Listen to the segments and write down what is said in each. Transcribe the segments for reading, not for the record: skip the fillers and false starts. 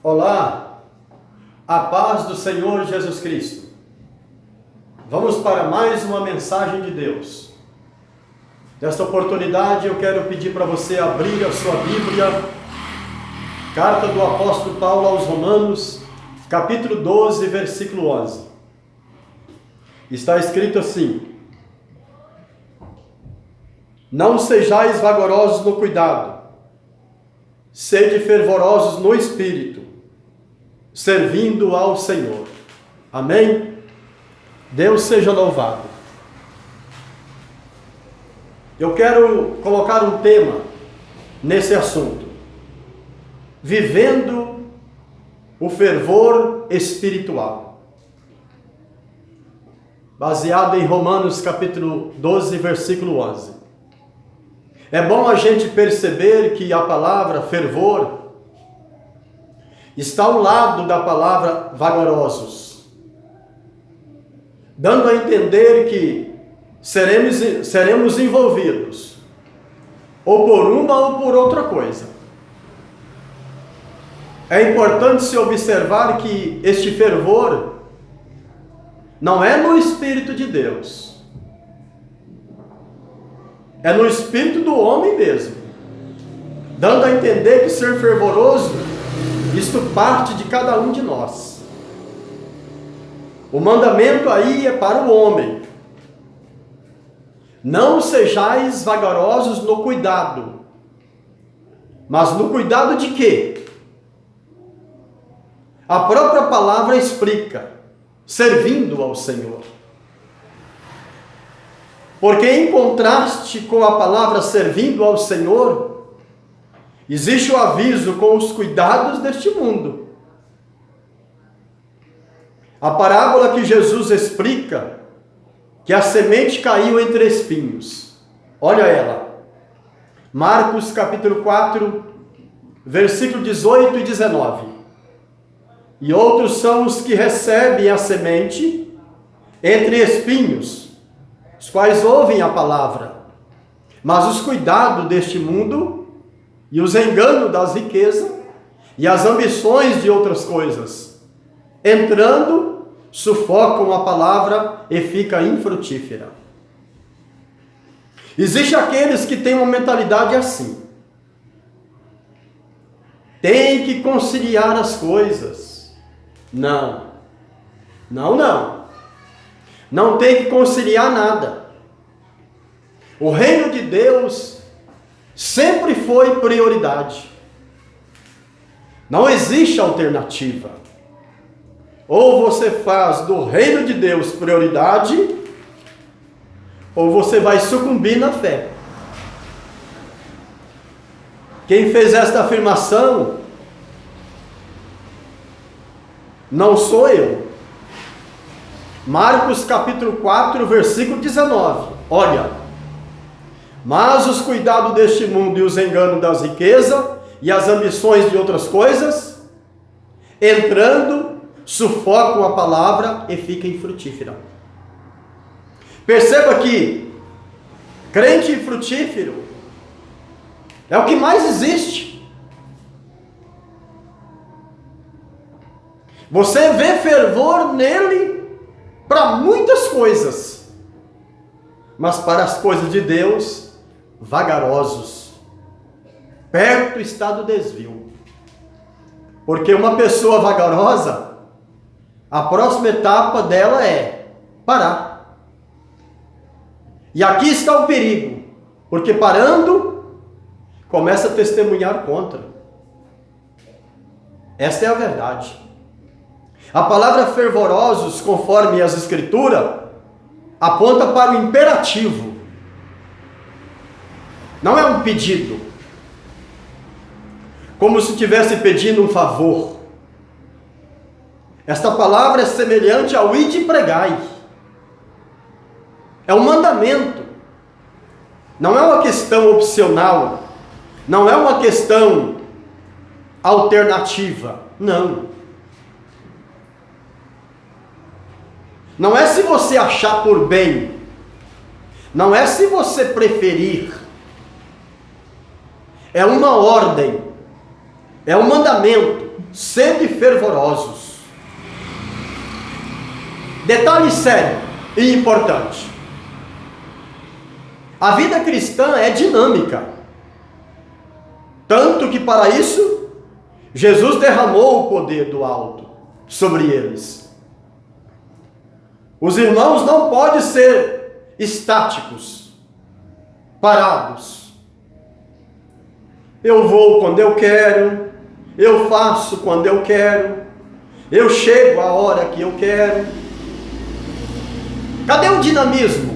Olá, a paz do Senhor Jesus Cristo. Vamos para mais uma mensagem de Deus. Nesta oportunidade eu quero pedir para você abrir a sua Bíblia, carta do apóstolo Paulo aos Romanos, capítulo 12, versículo 11. Está escrito assim: não sejais vagarosos no cuidado, sede fervorosos no espírito, servindo ao Senhor. Amém? Deus seja louvado. Eu quero colocar um tema nesse assunto: vivendo o fervor espiritual. Baseado em Romanos capítulo 12, versículo 11. É bom a gente perceber que a palavra fervor está ao lado da palavra vagarosos, dando a entender que seremos envolvidos ou por uma ou por outra coisa. É importante se observar que este fervor não é no Espírito de Deus, é no espírito do homem mesmo, dando a entender que ser fervoroso, isto parte de cada um de nós. O mandamento aí é para o homem: não sejais vagarosos no cuidado. Mas no cuidado de quê? A própria palavra explica: servindo ao Senhor. Porque em contraste com a palavra servindo ao Senhor, existe o aviso com os cuidados deste mundo. A parábola que Jesus explica, que a semente caiu entre espinhos. Olha ela. Marcos capítulo 4, versículo 18 e 19. E outros são os que recebem a semente entre espinhos, os quais ouvem a palavra, mas os cuidados deste mundo e os enganos das riquezas e as ambições de outras coisas, entrando, sufocam a palavra e fica infrutífera. Existem aqueles que têm uma mentalidade assim: tem que conciliar as coisas. Não tem que conciliar nada. O reino de Deus sempre foi prioridade. Não existe alternativa. Ou você faz do reino de Deus prioridade, ou você vai sucumbir na fé. Quem fez esta afirmação não sou eu. Marcos capítulo 4, versículo 19. Olha: mas os cuidados deste mundo e os enganos das riquezas e as ambições de outras coisas, entrando, sufocam a palavra e fica infrutífera. Perceba que crente infrutífero é o que mais existe. Você vê fervor nele para muitas coisas, mas para as coisas de Deus, vagarosos. Perto está do desvio. Porque uma pessoa vagarosa, a próxima etapa dela é parar. E aqui está o perigo, porque parando, começa a testemunhar contra. Esta é a verdade. A palavra fervorosos, conforme as Escrituras, aponta para o imperativo. Não é um pedido, como se estivesse pedindo um favor. Esta palavra é semelhante ao ide e pregai. É um mandamento. Não é uma questão opcional. Não é uma questão alternativa. Não. Não é se você achar por bem. Não é se você preferir. É uma ordem. É um mandamento. sede fervorosos. Detalhe sério e importante. A vida cristã é dinâmica. Tanto que para isso, Jesus derramou o poder do alto sobre eles. Os irmãos não podem ser estáticos, parados. Eu vou quando eu quero, eu faço quando eu quero, eu chego a hora que eu quero. Cadê o dinamismo?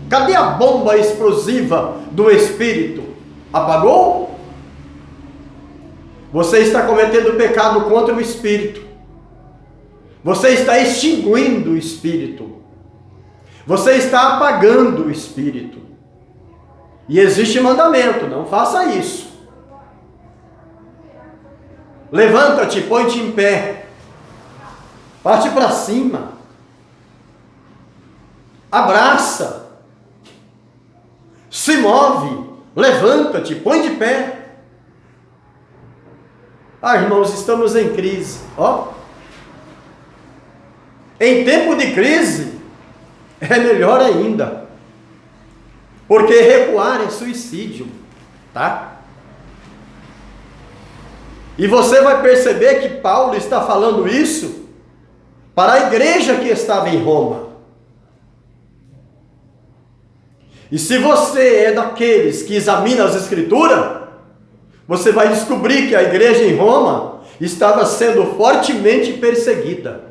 Cadê a bomba explosiva do Espírito? Apagou? Você está cometendo pecado contra o Espírito. Você está extinguindo o Espírito. Você está apagando o Espírito. E existe mandamento, não faça isso. Levanta-te, põe-te em pé. Parte para cima. Abraça. Se move. Levanta-te, põe de pé. Ah, irmãos, estamos em crise. Ó. Em tempo de crise, é melhor ainda. Porque recuar é suicídio, tá? E você vai perceber que Paulo está falando isso para a igreja que estava em Roma. E se você é daqueles que examina as Escrituras, você vai descobrir que a igreja em Roma estava sendo fortemente perseguida.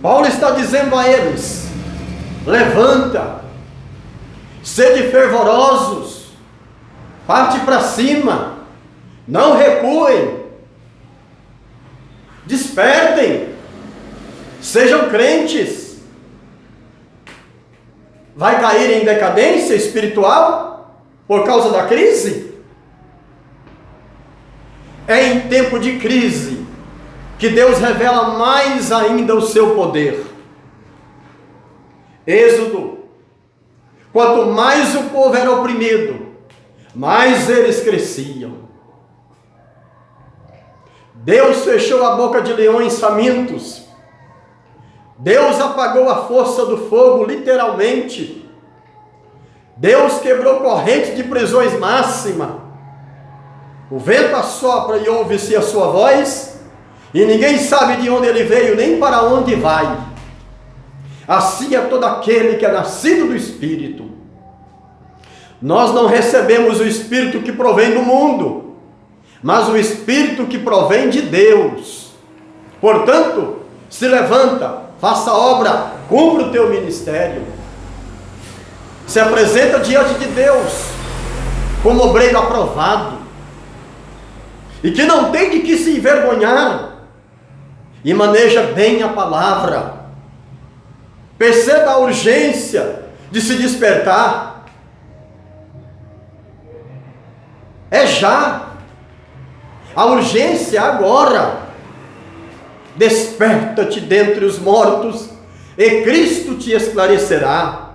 Paulo está dizendo a eles: levanta, sede fervorosos, parte para cima, não recuem, despertem, sejam crentes. Vai cair em decadência espiritual por causa da crise? É em tempo de crise que Deus revela mais ainda o seu poder. Êxodo: quanto mais o povo era oprimido, mais eles cresciam. Deus fechou a boca de leões famintos. Deus apagou a força do fogo, literalmente. Deus quebrou corrente de prisões máxima. O vento assopra e ouve-se a sua voz, e ninguém sabe de onde ele veio, nem para onde vai. Assim é todo aquele que é nascido do Espírito. Nós não recebemos o Espírito que provém do mundo, mas o Espírito que provém de Deus. Portanto, se levanta, faça a obra, cumpra o teu ministério. Se apresenta diante de Deus como obreiro aprovado, e que não tem de que se envergonhar, e maneja bem a palavra. Perceba a urgência de se despertar. É já. A urgência agora. Desperta-te dentre os mortos, e Cristo te esclarecerá.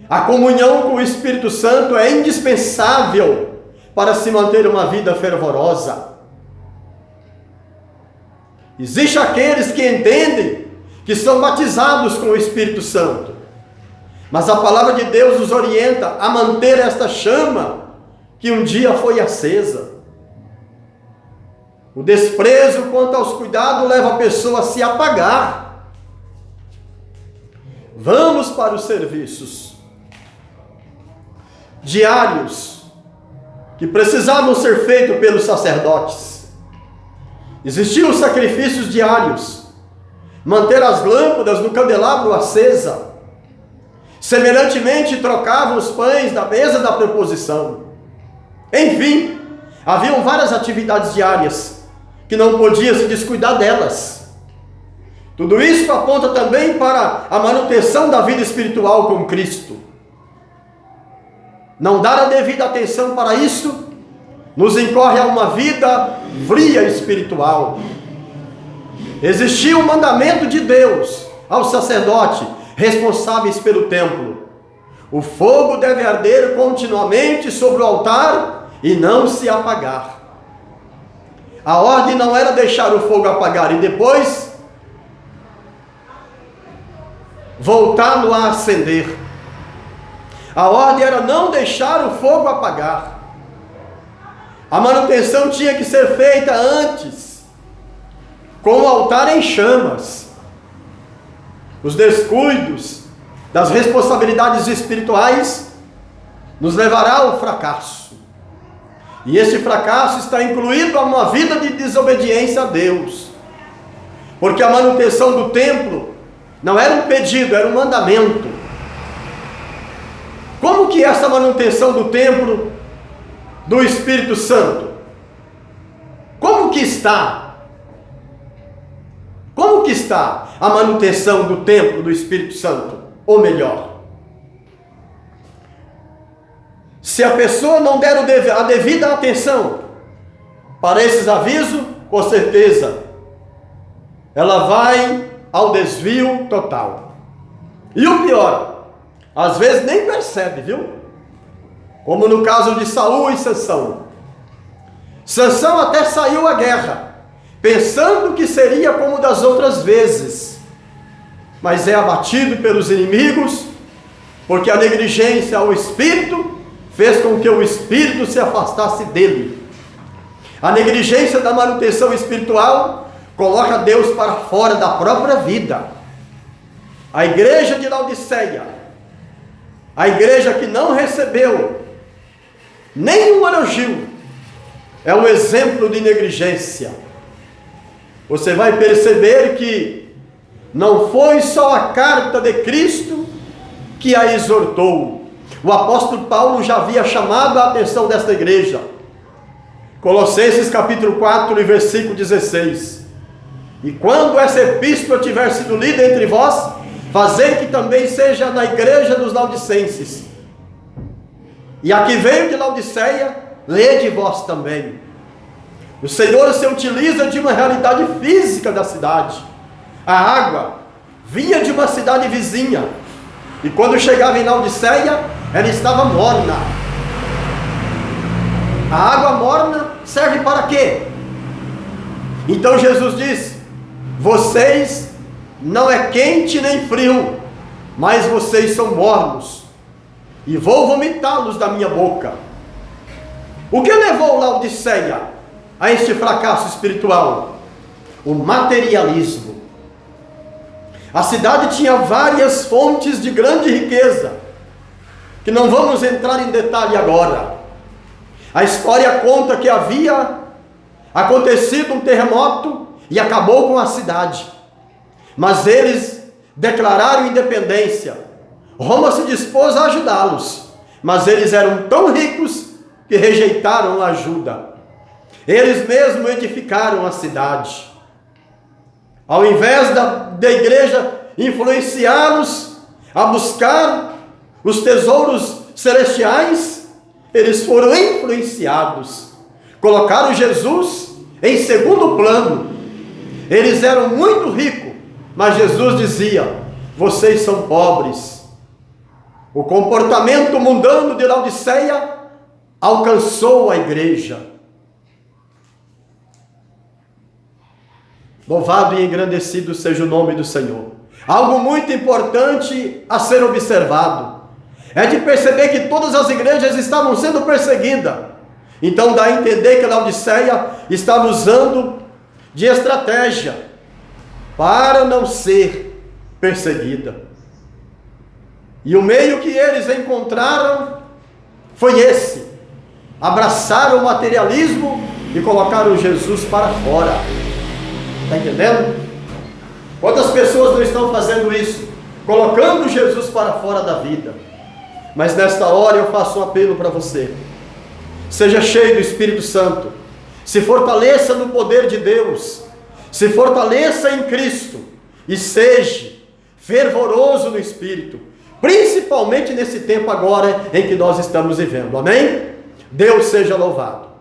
A comunhão com o Espírito Santo é indispensável para se manter uma vida fervorosa. Existem aqueles que entendem que são batizados com o Espírito Santo, mas a palavra de Deus nos orienta a manter esta chama que um dia foi acesa. O desprezo quanto aos cuidados leva a pessoa a se apagar. Vamos para os serviços diários que precisavam ser feitos pelos sacerdotes. Existiam sacrifícios diários, manter as lâmpadas no candelabro acesa. Semelhantemente, trocavam os pães da mesa da proposição. Enfim, haviam várias atividades diárias que não podia se descuidar delas. Tudo isso aponta também para a manutenção da vida espiritual com Cristo. Não dar a devida atenção para isso nos incorre a uma vida fria espiritual. Existia um mandamento de Deus aos sacerdotes responsáveis pelo templo: O fogo deve arder continuamente sobre o altar e não se apagar. A ordem não era deixar o fogo apagar e depois voltá-lo a acender. A ordem era não deixar o fogo apagar. A manutenção tinha que ser feita antes, com o altar em chamas. Os descuidos das responsabilidades espirituais nos levará ao fracasso. E esse fracasso está incluído a uma vida de desobediência a Deus. Porque a manutenção do templo não era um pedido, era um mandamento. Como que é essa manutenção do templo do Espírito Santo? Como que está? Como que está a manutenção do templo do Espírito Santo? Ou melhor, se a pessoa não der a devida atenção para esses avisos, com certeza ela vai ao desvio total. E o pior, às vezes nem percebe, viu? Como no caso de Saul e Sansão. Sansão até saiu à guerra, pensando que seria como das outras vezes, mas é abatido pelos inimigos, porque a negligência ao espírito fez com que o espírito se afastasse dele. A negligência da manutenção espiritual coloca Deus para fora da própria vida. A igreja de Laodiceia, a igreja que não recebeu nenhum elogio, é um exemplo de negligência. Você vai perceber que não foi só a carta de Cristo que a exortou. O apóstolo Paulo já havia chamado a atenção desta igreja. Colossenses capítulo 4 e versículo 16. E quando essa epístola tiver sido lida entre vós, fazei que também seja na igreja dos Laodicenses. E a que veio de Laodiceia, lede vós também. O Senhor se utiliza de uma realidade física da cidade. A água vinha de uma cidade vizinha. E quando chegava em Laodiceia, ela estava morna. A água morna serve para quê? Então Jesus diz: vocês não é quente nem frio, mas vocês são mornos, e vou vomitá-los da minha boca. O que levou Laodiceia a este fracasso espiritual? O materialismo. A cidade tinha várias fontes de grande riqueza, que não vamos entrar em detalhe agora. A história conta que havia acontecido um terremoto e acabou com a cidade. Mas eles declararam independência. Roma se dispôs a ajudá-los, mas eles eram tão ricos que rejeitaram a ajuda. Eles mesmos edificaram a cidade. Ao invés da igreja influenciá-los a buscar os tesouros celestiais, eles foram influenciados. Colocaram Jesus em segundo plano. Eles eram muito ricos, mas Jesus dizia: vocês são pobres. O comportamento mundano de Laodiceia alcançou a igreja. Louvado e engrandecido seja o nome do Senhor. Algo muito importante a ser observado é de perceber que todas as igrejas estavam sendo perseguidas. Então dá a entender que Laodiceia estava usando de estratégia para não ser perseguida. E o meio que eles encontraram foi esse: abraçaram o materialismo e colocaram Jesus para fora. Está entendendo? Quantas pessoas não estão fazendo isso? Colocando Jesus para fora da vida. Mas nesta hora eu faço um apelo para você. Seja cheio do Espírito Santo. Se fortaleça no poder de Deus. Se fortaleça em Cristo. E seja fervoroso no Espírito. Principalmente nesse tempo agora em que nós estamos vivendo. Amém? Deus seja louvado.